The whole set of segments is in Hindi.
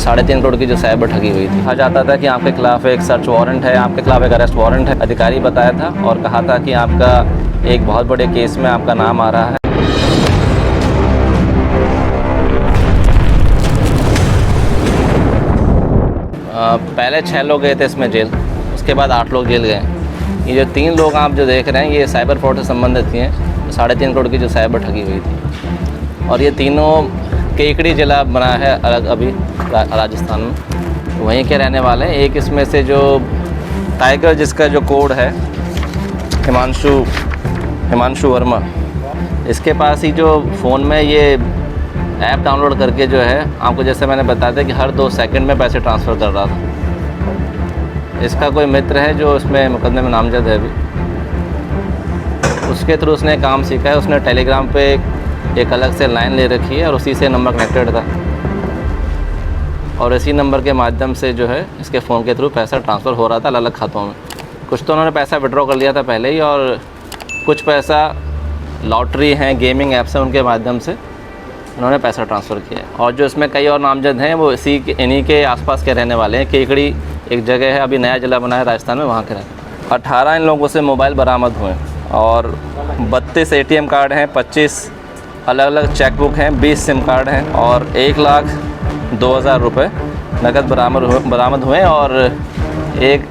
3.5 करोड़ की जो साइबर ठगी हुई थी। कहा जाता था कि आपके खिलाफ एक सर्च वारंट है, आपके खिलाफ एक अरेस्ट वारंट है। अधिकारी बताया था और कहा था कि आपका एक बहुत बड़े केस में आपका नाम आ रहा है। पहले 6 लोग गए थे इसमें जेल, उसके बाद 8 लोग जेल गए। ये जो 3 लोग आप जो देख रहे हैं ये साइबर फ्रॉड से संबंधित थी हैं। 3.5 करोड़ की जो साइबर ठगी हुई थी और ये तीनों केकड़ी जिला बना है अलग अभी राजस्थान में, वहीं के रहने वाले हैं। एक इसमें से जो टाइगर जिसका जो कोड है हिमांशु वर्मा, इसके पास ही जो फ़ोन में ये ऐप डाउनलोड करके जो है आपको जैसे मैंने बताया था कि हर 2 सेकंड में पैसे ट्रांसफ़र कर रहा था। इसका कोई मित्र है जो इसमें मुकदमे में नामजद है अभी, उसके थ्रू उसने काम सीखा है। उसने टेलीग्राम पे एक अलग से लाइन ले रखी है और उसी से नंबर कनेक्टेड था और इसी नंबर के माध्यम से जो है इसके फ़ोन के थ्रू पैसा ट्रांसफ़र हो रहा था अलग अलग खातों में। कुछ तो उन्होंने पैसा विड्रॉ कर लिया था पहले ही और कुछ पैसा लॉटरी हैं, गेमिंग ऐप्स हैं, उनके माध्यम से उन्होंने पैसा ट्रांसफ़र किया है। और जो इसमें कई और नामजद हैं वो इन्हीं के आसपास के रहने वाले हैं। केकड़ी एक जगह है, अभी नया जिला बना है राजस्थान में, वहाँ के रहने। 18 इन लोगों से मोबाइल बरामद हुए और 32 ATM कार्ड हैं, 25 अलग अलग चेकबुक हैं, 20 सिम कार्ड हैं और 1,02,000 रुपये नकद बरामद हुए। और एक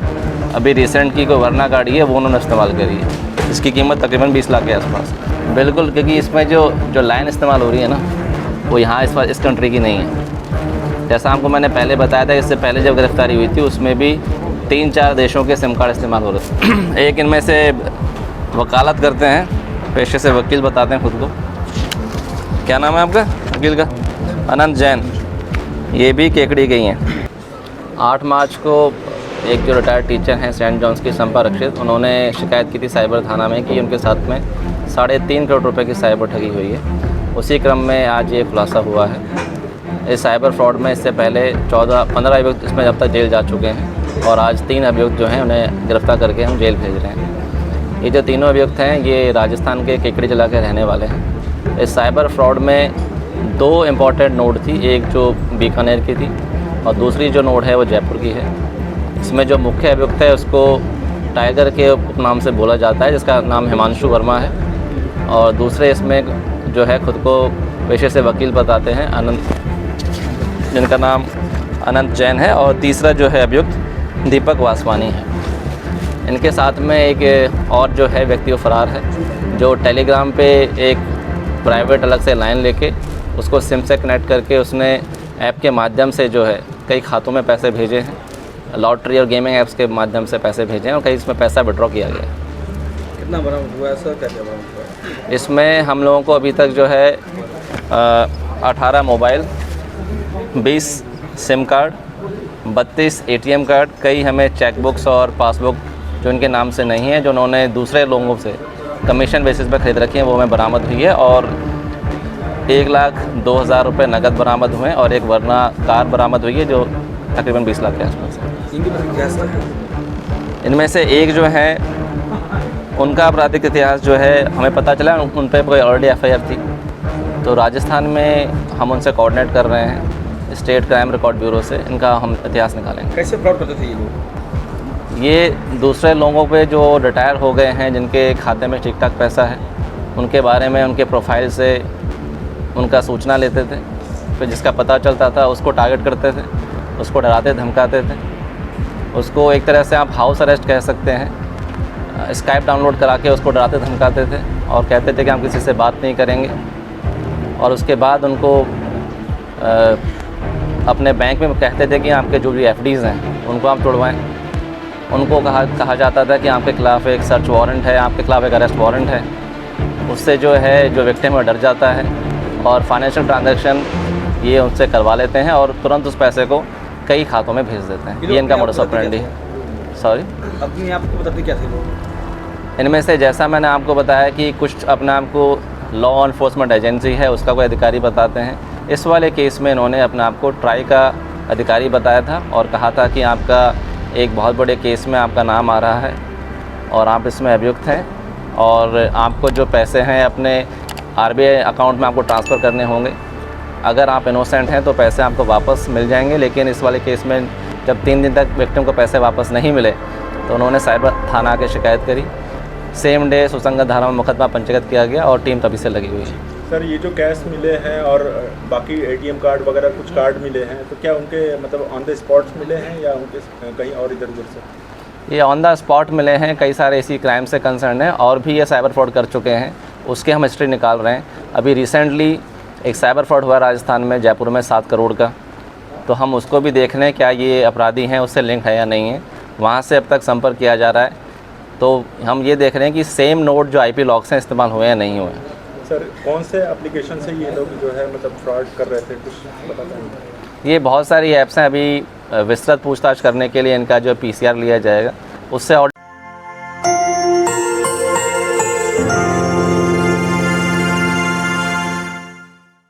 अभी रिसेंट की कोई वरना गाड़ी है वो उन्होंने इस्तेमाल करी है, इसकी कीमत तकरीबन 20 लाख के आसपास। बिल्कुल, क्योंकि इसमें जो लाइन इस्तेमाल हो रही है ना वो यहाँ इस कंट्री की नहीं है। जैसा आपको मैंने पहले बताया था, इससे पहले जब गिरफ्तारी हुई थी उसमें भी 3-4 देशों के सिम कार्ड इस्तेमाल हो रहे थे। एक इनमें से वकालत करते हैं, पेशे से वकील बताते हैं खुद को। क्या नाम है आपका वकील का? अनंत जैन। ये भी केकड़ी गई हैं। 8 मार्च को एक जो रिटायर्ड टीचर हैं सेंट जॉन्स की संपा रक्षित, उन्होंने शिकायत की थी साइबर थाना में कि उनके साथ में 3.5 करोड़ रुपए की साइबर ठगी हुई है। उसी क्रम में आज ये खुलासा हुआ है। इस साइबर फ्रॉड में इससे पहले 15 अभियुक्त इसमें अब तक जेल जा चुके हैं और आज 3 अभियुक्त जो हैं उन्हें गिरफ्तार करके हम जेल भेज रहे हैं। ये जो तीनों अभियुक्त हैं ये राजस्थान के केकड़ी जिला के रहने वाले हैं। इस साइबर फ्रॉड में 2 इम्पॉर्टेंट नोड थी, एक जो बीकानेर की थी और दूसरी जो नोड है वो जयपुर की है। इसमें जो मुख्य अभियुक्त है उसको टाइगर के उपनाम से बोला जाता है, जिसका नाम हिमांशु वर्मा है। और दूसरे इसमें जो है खुद को पेशे से वकील बताते हैं अनंत, जिनका नाम अनंत जैन है। और तीसरा जो है अभियुक्त दीपक वासवानी है। इनके साथ में एक और जो है व्यक्ति वो फरार है, जो टेलीग्राम पे एक प्राइवेट अलग से लाइन लेके उसको सिम से कनेक्ट करके उसने ऐप के माध्यम से जो है कई खातों में पैसे भेजे हैं, लॉटरी और गेमिंग ऐप्स के माध्यम से पैसे भेजे हैं और कई इसमें पैसा विड्रॉ किया गया है। कितना बरामद हुआ है सर? क्या बरामद हुआ है? इसमें हम लोगों को अभी तक जो है 18 mobile, 20 SIM card, 32 ATM card, कई हमें चेकबुक्स और पासबुक जो इनके नाम से नहीं है, जो उन्होंने दूसरे लोगों से कमीशन बेसिस पर ख़रीद रखी हैं, वो हमें बरामद हुई है। और 1,02,000 रुपये नकद बरामद हुए और एक वरना कार बरामद हुई है जो तकरीबन 20 लाख के आसपास है। इनमें से एक जो है उनका आपराधिक इतिहास जो है हमें पता चला उन पर कोई ऑलरेडी FIR थी, तो राजस्थान में हम उनसे कोऑर्डिनेट कर रहे हैं स्टेट क्राइम रिकॉर्ड ब्यूरो से, इनका हम इतिहास निकालेंगे। कैसे फ्रॉड करते थे ये लोग? ये दूसरे लोगों पे जो रिटायर हो गए हैं, जिनके खाते में ठीक ठाक पैसा है, उनके बारे में उनके प्रोफाइल से उनका सूचना लेते थे, फिर जिसका पता चलता था उसको टारगेट करते थे, उसको डराते धमकाते थे, उसको एक तरह से आप हाउस अरेस्ट कह सकते हैं। स्काइप डाउनलोड करा के उसको डराते धमकाते थे और कहते थे कि हम किसी से बात नहीं करेंगे। और उसके बाद उनको अपने बैंक में कहते थे कि आपके जो भी FDs हैं उनको आप तोड़वाएं। उनको कहा जाता था कि आपके खिलाफ़ एक सर्च वारंट है, आपके खिलाफ़ एक अरेस्ट वारंट है। उससे जो है जो विक्टिम है डर जाता है और फाइनेंशियल ट्रांजैक्शन ये उनसे करवा लेते हैं और तुरंत उस पैसे को कई खातों में भेज देते हैं। ये इनका मोडस ऑपरेंडी है। सॉरी, अपने आप को बताते क्या थे लोग? इनमें से जैसा मैंने आपको बताया कि कुछ अपने आप को लॉ एनफोर्समेंट एजेंसी है उसका कोई अधिकारी बताते हैं। इस वाले केस में इन्होंने अपने आप को ट्राई का अधिकारी बताया था और कहा था कि आपका एक बहुत बड़े केस में आपका नाम आ रहा है और आप इसमें अभियुक्त हैं और आपको जो पैसे हैं अपने RBI अकाउंट में आपको ट्रांसफ़र करने होंगे अगर आप इनोसेंट हैं तो पैसे आपको वापस मिल जाएंगे, लेकिन इस वाले केस में जब 3 दिन तक विक्टिम को पैसे वापस नहीं मिले तो उन्होंने साइबर थाना आके शिकायत करी। सेम डे सुसंगत धारा में मुकदमा पंजीकृत किया गया और टीम तभी से लगी हुई है। सर ये जो कैश मिले हैं और बाकी एटीएम कार्ड वगैरह कुछ कार्ड मिले हैं, तो क्या उनके मतलब ऑन द स्पॉट मिले हैं या उनके कहीं और इधर उधर से? ये ऑन द स्पॉट मिले हैं, कई सारे इसी क्राइम से कंसर्न हैं और भी ये साइबर फ्रॉड कर चुके हैं, उसके हम हिस्ट्री निकाल रहे हैं। अभी रिसेंटली एक साइबर फ्रॉड हुआ राजस्थान में, जयपुर में 7 करोड़ का, तो हम उसको भी देख लें क्या ये अपराधी हैं उससे लिंक है या नहीं है। वहाँ से अब तक संपर्क किया जा रहा है, तो हम ये देख रहे हैं कि सेम नोट जो IP लॉक्स हैं इस्तेमाल हुए या नहीं हुए। सर कौन से एप्लीकेशन से ये लोग जो है मतलब फ्रॉड कर रहे थे, कुछ बता पाएंगे? ये बहुत सारी ऐप्स हैं, अभी विस्तृत पूछताछ करने के लिए इनका जो PCR लिया जाएगा, उससे और